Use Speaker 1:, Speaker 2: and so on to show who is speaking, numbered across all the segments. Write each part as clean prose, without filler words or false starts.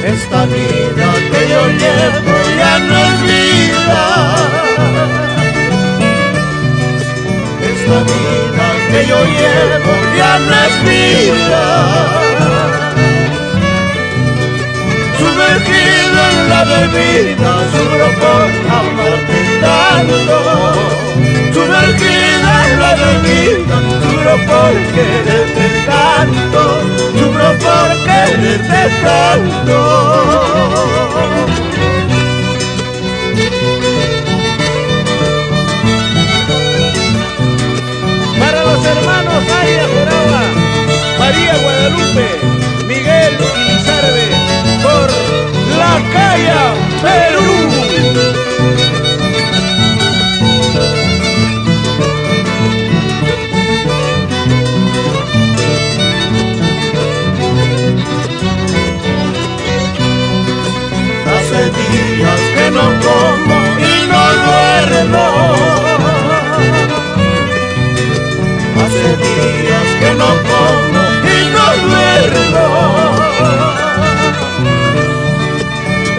Speaker 1: Esta vida que yo llevo ya no es vida. Esta vida que yo llevo ya no es vida. Sumergido en la bebida, sufro por amarte tanto. Sumergido en la bebida, sufro por quererte tanto. Sufro por quererte tanto.
Speaker 2: Para los hermanos Aria Joraba, María Guadalupe, Miguel y Lizarbe, por La Calla, Perú.
Speaker 1: Hace días que no como y no duermo. Hace días que no como y no duermo.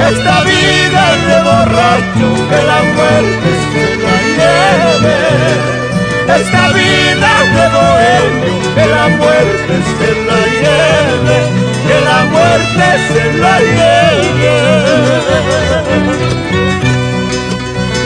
Speaker 1: Esta vida de borracho, que la muerte se la lleve. Esta vida de bohemio, que la muerte se la lleve. Que la muerte se la lleve.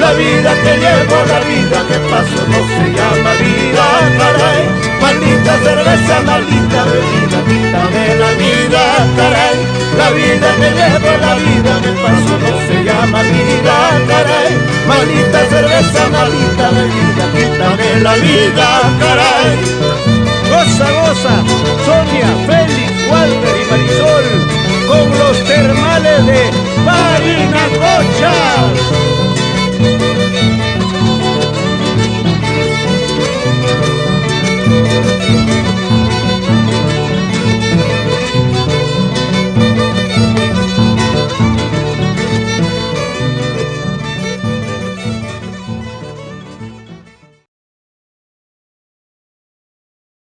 Speaker 1: La vida que llevo, la vida que paso no se llama vida, caray. Maldita cerveza, maldita bebida, quítame la vida, caray. La vida que llevo, la vida que paso no se llama vida, caray. Maldita cerveza, maldita bebida, quítame la vida, caray.
Speaker 2: Goza, goza, Sonia, Félix, Walter y Marisol, con los termales de Parinacocha.